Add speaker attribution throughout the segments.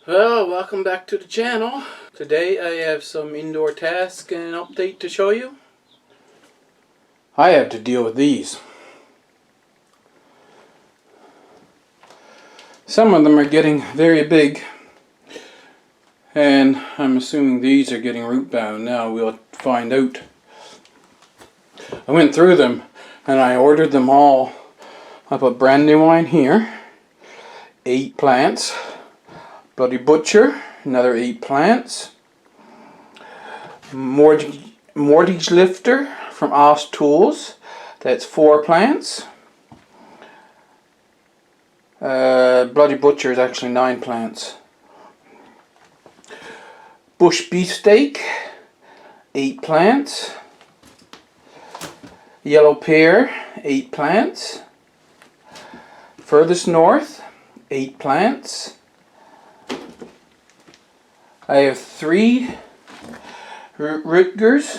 Speaker 1: Well, welcome back to the channel. Today I have some indoor task and update to show you. I have to deal with these. Some of them are getting very big, and I'm assuming these are getting root bound. Now we'll find out. I went through them and I ordered them all. I put Brandywine here, 8 plants. Bloody Butcher, another 8 plants. Mortgage Lifter from Oz Tools, that's 4 plants. Bloody Butcher is actually 9 plants. Bush Beefsteak, 8 plants. Yellow Pear, 8 plants. Furthest North, 8 plants. I have 3 Rutgers.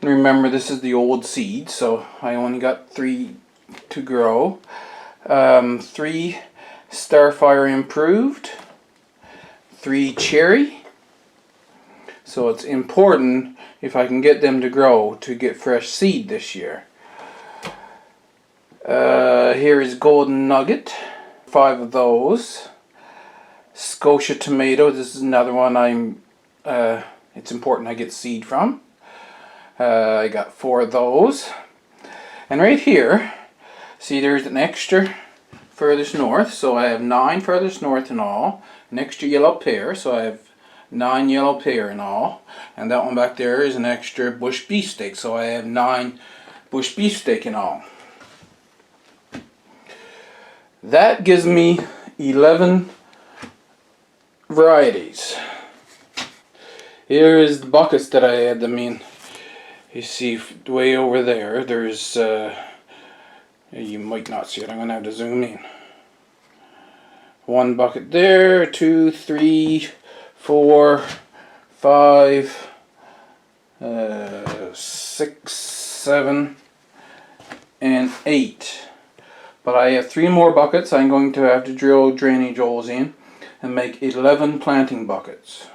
Speaker 1: And remember, this is the old seed, so I only got 3 to grow. 3 Starfire Improved. 3 Cherry. So it's important, if I can get them to grow, to get fresh seed this year. Here is Golden Nugget. 5 of those. Scotia Tomato, this is another one it's important I get seed from. I got 4 of those. And right here, see there's an extra Furthest North, so I have 9 Furthest North in all. An extra Yellow Pear, so I have 9 Yellow Pear in all. And that one back there is an extra Bush Beefsteak, so I have 9 Bush Beefsteak in all. That gives me 11 varieties. Here is the buckets that I had them in. You see way over there, there's you might not see it, I'm gonna have to zoom in. 1 bucket there, 2, 3, 4, 5, 6, 7, and 8. But I have 3 more buckets I'm going to have to drill drainage holes in and make 11 planting buckets.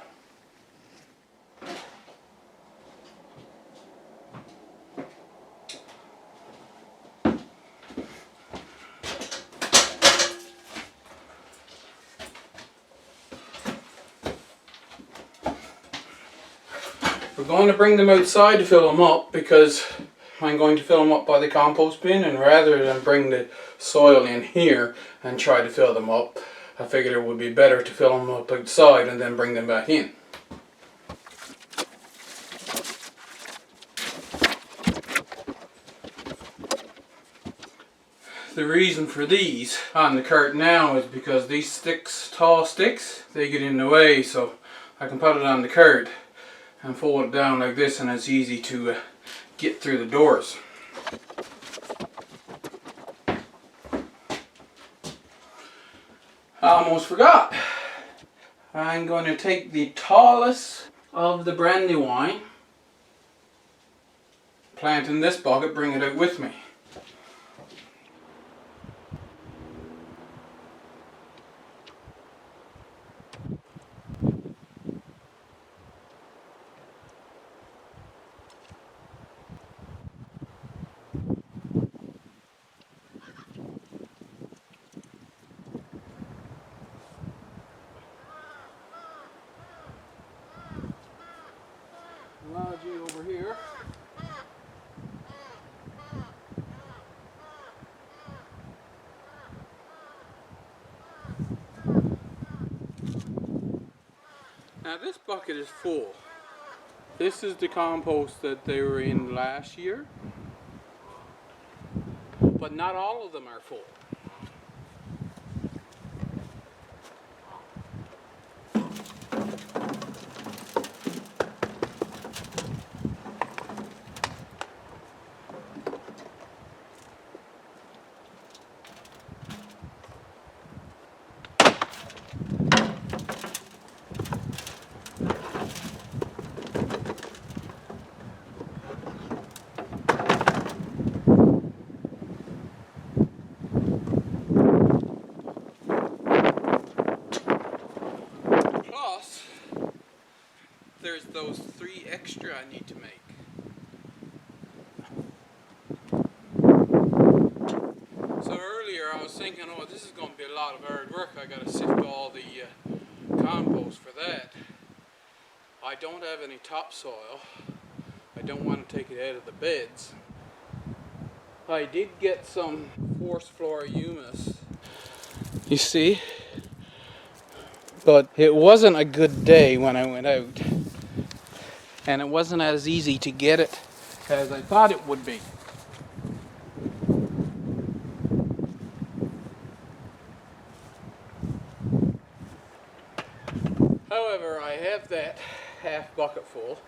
Speaker 1: We're going to bring them outside to fill them up because I'm going to fill them up by the compost bin, and rather than bring the soil in here and try to fill them up, I figured it would be better to fill them up outside and then bring them back in. The reason for these on the cart now is because these sticks, tall sticks, they get in the way, so I can put it on the cart and fold it down like this, and it's easy to get through the doors. I almost forgot. I'm going to take the tallest of the Brandywine, plant in this bucket, bring it out with me. Logi over here. Now this bucket is full. This is the compost that they were in last year, but not all of them are full. extra I need to make. So earlier I was thinking, oh, this is going to be a lot of hard work. I got to sift all the compost for that. I don't have any topsoil. I don't want to take it out of the beds. I did get some forced floor humus, you see, but it wasn't a good day when I went out, and it wasn't as easy to get it as I thought it would be. However, I have that half bucket full,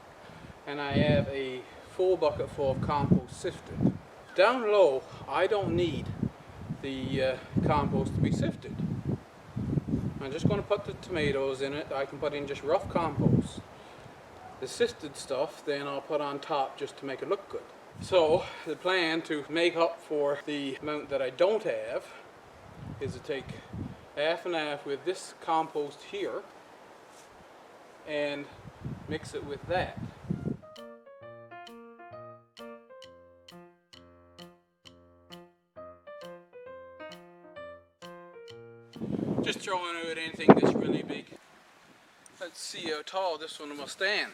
Speaker 1: and I have a full bucket full of compost sifted. Down low, I don't need the compost to be sifted. I'm just going to put the tomatoes in it. I can put in just rough compost. The sifted stuff, then I'll put on top just to make it look good. So the plan to make up for the amount that I don't have is to take half and half with this compost here and mix it with that. Just throwing out anything that's really big. Let's see how tall this one will stand.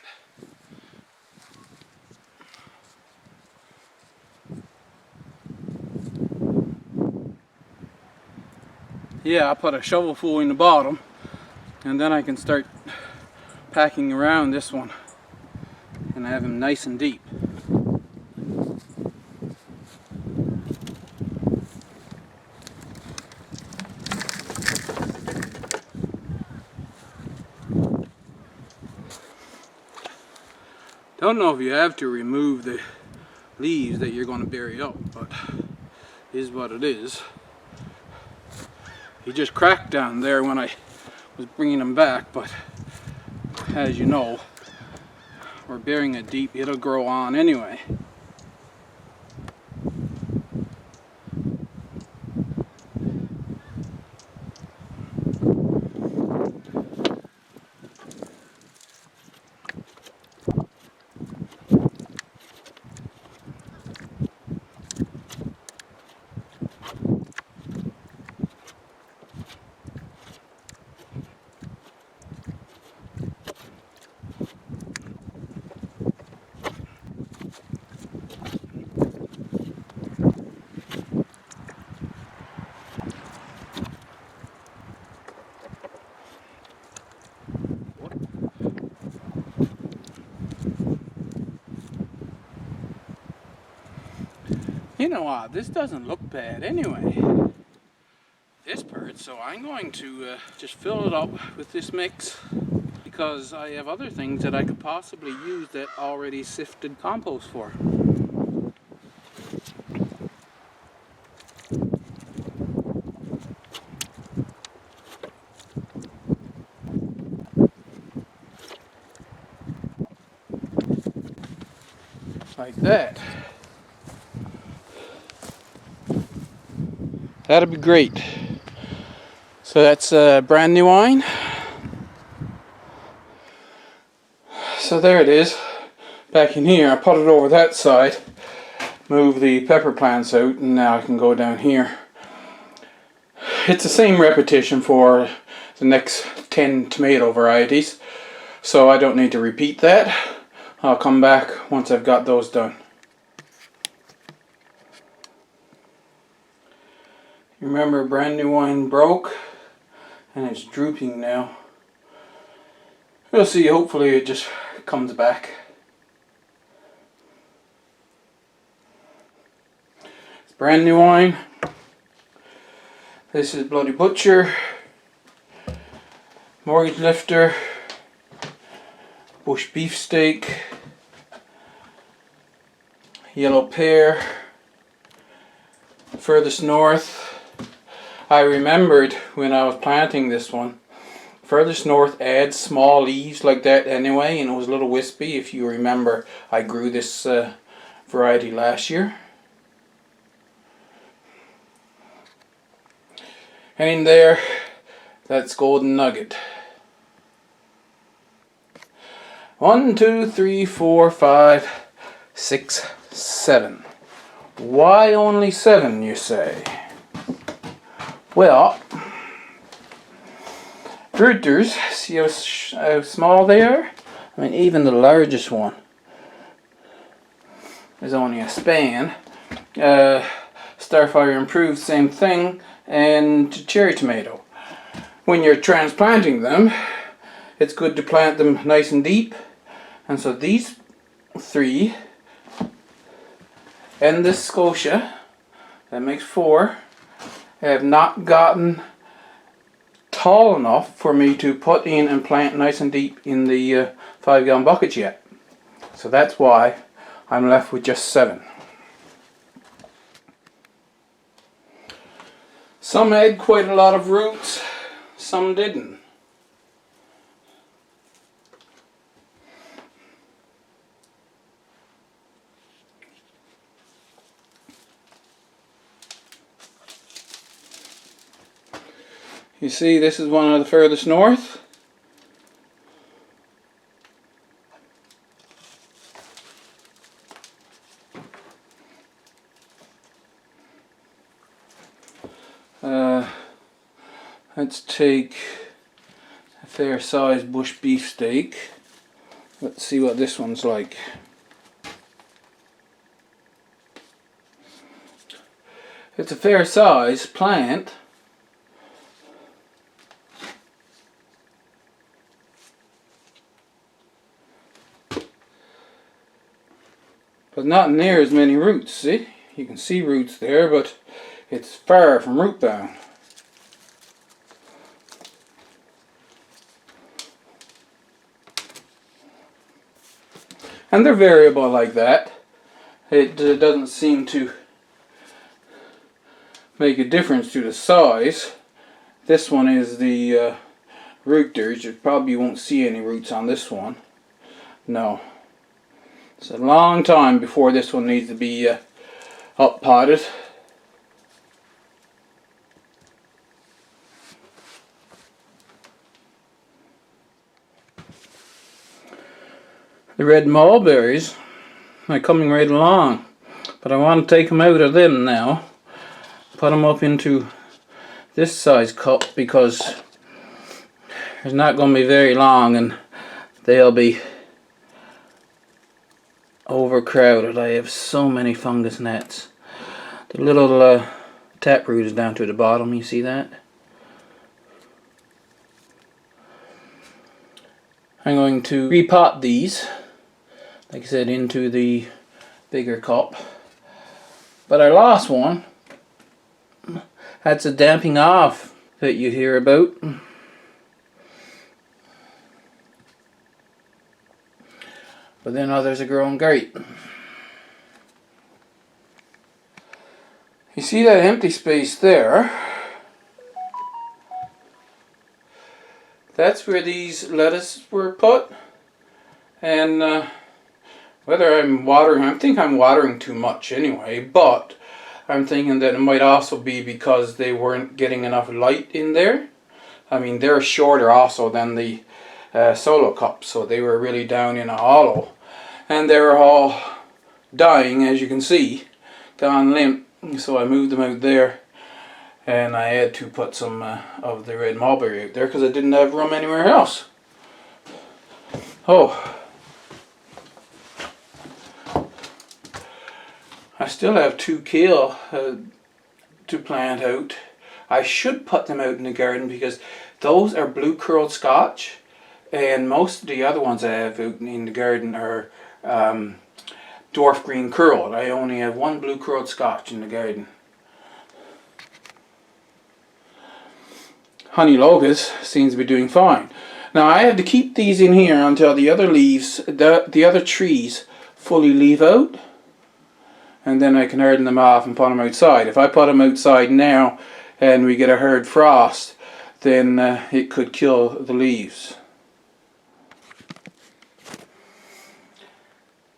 Speaker 1: Yeah, I put a shovelful in the bottom, and then I can start packing around this one and have them nice and deep. Don't know if you have to remove the leaves that you're going to bury up, but it is what it is. He just cracked down there when I was bringing them back, but as you know, we're burying it deep, it'll grow on anyway. You know what, this doesn't look bad anyway, this part, so I'm going to just fill it up with this mix because I have other things that I could possibly use that already sifted compost for. Like that. That'll be great. So that's Brandywine. So there it is. Back in here, I put it over that side, move the pepper plants out, and now I can go down here. It's the same repetition for the next 10 tomato varieties, so I don't need to repeat that. I'll come back once I've got those done. Remember, Brandywine broke and it's drooping now. We'll see, hopefully it just comes back. It's Brandywine. This is Bloody Butcher, Mortgage Lifter, Bush Beefsteak, Yellow Pear, Furthest North. I remembered when I was planting this one, Furthest North adds small leaves like that anyway, and it was a little wispy. If you remember, I grew this variety last year. And in there, that's Golden Nugget. 1, 2, 3, 4, 5, 6, 7. Why only 7, you say? Well, rooters, see how small they are? I mean, even the largest one is only a span. Starfire Improved, same thing, and cherry tomato. When you're transplanting them, it's good to plant them nice and deep. And so these 3 and this Scotia, that makes 4, have not gotten tall enough for me to put in and plant nice and deep in the 5-gallon buckets yet. So that's why I'm left with just 7. Some had quite a lot of roots, some didn't. You see, this is one of the furthest north. Let's take a fair sized bush beefsteak. Let's see what this one's like. It's a fair size plant. But not near as many roots, see? You can see roots there, but it's far from root bound. And they're variable like that. It doesn't seem to make a difference to the size. This one is the rooters. You probably won't see any roots on this one. No. It's a long time before this one needs to be up potted. The red mulberries are coming right along, but I want to take them out of them now, put them up into this size cup because it's not going to be very long and they'll be overcrowded. I have so many fungus gnats. The little taproot is down to the bottom, you see that? I'm going to repot these, like I said, into the bigger cup. But our last one, that's a damping off that you hear about. But then others are growing great. You see that empty space there? That's where these lettuces were put. And whether I'm watering, I think I'm watering too much anyway, but I'm thinking that it might also be because they weren't getting enough light in there. I mean, they're shorter also than the solo cups, so they were really down in a hollow. And they were all dying, as you can see, gone limp. So I moved them out there, and I had to put some of the red mulberry out there because I didn't have room anywhere else. Oh. I still have 2 kale to plant out. I should put them out in the garden because those are blue curled Scotch, and most of the other ones I have out in the garden are dwarf green curled. I only have 1 blue curled Scotch in the garden. Honey locust seems to be doing fine. Now I have to keep these in here until the other leaves, the other trees fully leave out. And then I can harden them off and put them outside. If I put them outside now and we get a hard frost, then it could kill the leaves.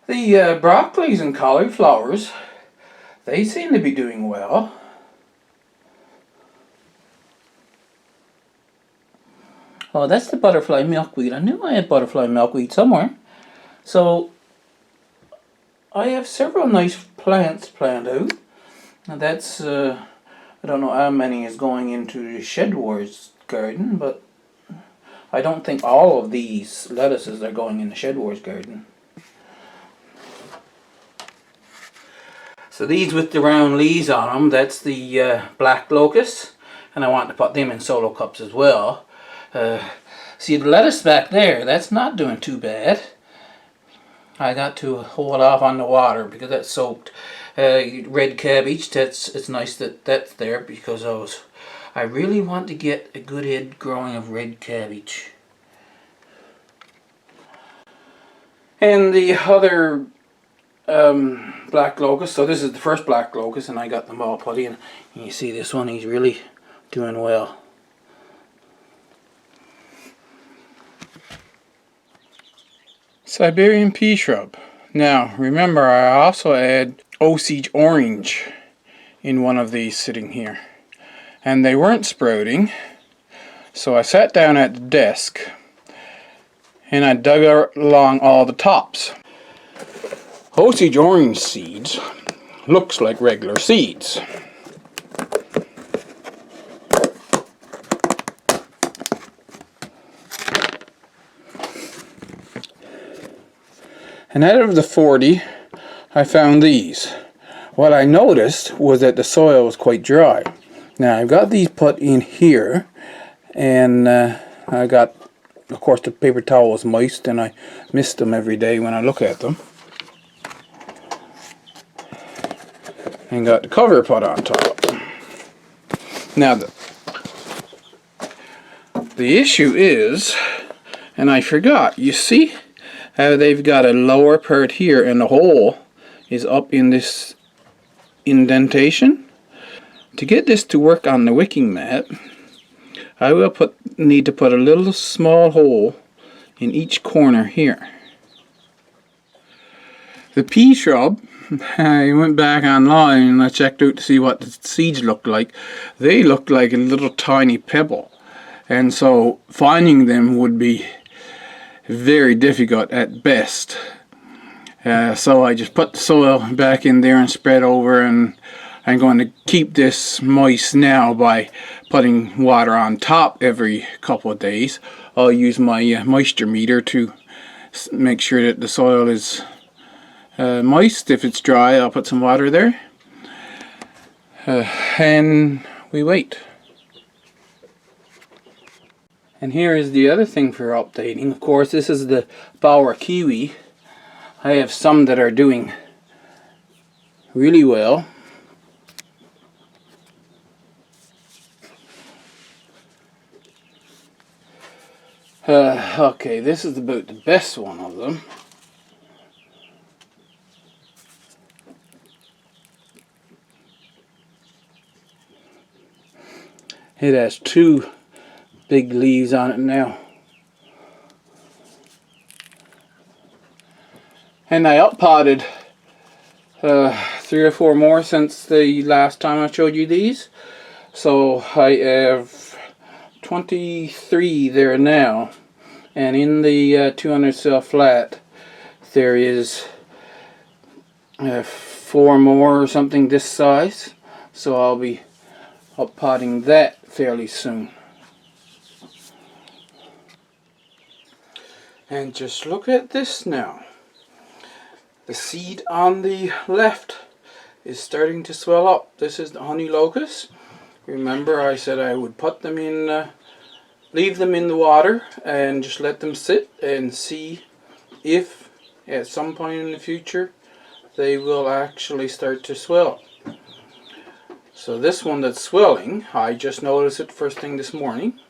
Speaker 1: The broccolis and cauliflowers, they seem to be doing well. Oh, that's the butterfly milkweed. I knew I had butterfly milkweed somewhere. So I have several nice plants planned out. And that's, I don't know how many is going into the Shed Wars garden, but I don't think all of these lettuces are going in the Shed Wars garden. So these with the round leaves on them, that's the black locust, and I want to put them in solo cups as well. See the lettuce back there, that's not doing too bad. I got to hold off on the water because that's soaked. Red cabbage, it's nice that that's there because I really want to get a good head growing of red cabbage. And the other black locust, so this is the first black locust and I got them all put in. And you see this one, he's really doing well. Siberian pea shrub. Now remember, I also had Osage orange in one of these sitting here. And they weren't sprouting, so I sat down at the desk and I dug along all the tops. Osage orange seeds looks like regular seeds. And out of the 40, I found these. What I noticed was that the soil was quite dry. Now I've got these put in here, and I got, of course, the paper towel was moist and I mist them every day when I look at them. And got the cover put on top. Now the issue is, and I forgot, you see how they've got a lower part here and the hole is up in this indentation? To get this to work on the wicking mat, I will need to put a little small hole in each corner here. The pea shrub, I went back online and I checked out to see what the seeds looked like. They looked like a little tiny pebble, and so finding them would be very difficult at best. So I just put the soil back in there and spread over, and I'm going to keep this moist now by putting water on top every couple of days. I'll use my moisture meter to make sure that the soil is moist. If it's dry, I'll put some water there. And we wait. And here is the other thing for updating. Of course, this is the Bauer kiwi. I have some that are doing really well. Okay, this is about the best one of them. It has 2 big leaves on it now. And I uppotted 3 or 4 more since the last time I showed you these. So I have 23 there now. And in the 200 cell flat there is 4 more or something this size. So I'll be uppotting that fairly soon. And just look at this now. The seed on the left is starting to swell up. This is the honey locust. Remember, I said I would put them in, leave them in the water and just let them sit and see if at some point in the future they will actually start to swell. So this one that's swelling, I just noticed it first thing this morning,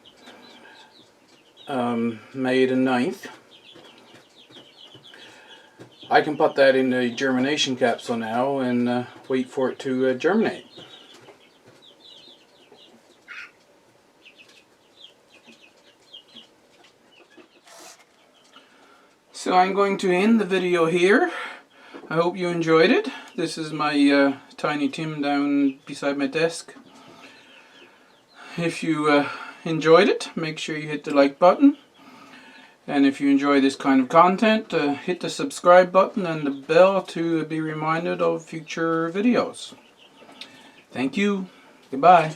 Speaker 1: May the 9th. I can put that in the germination capsule now and wait for it to germinate. So I'm going to end the video here. I hope you enjoyed it. This is my Tiny Tim down beside my desk. If you enjoyed it, make sure you hit the like button. And if you enjoy this kind of content, hit the subscribe button and the bell to be reminded of future videos. Thank you. Goodbye.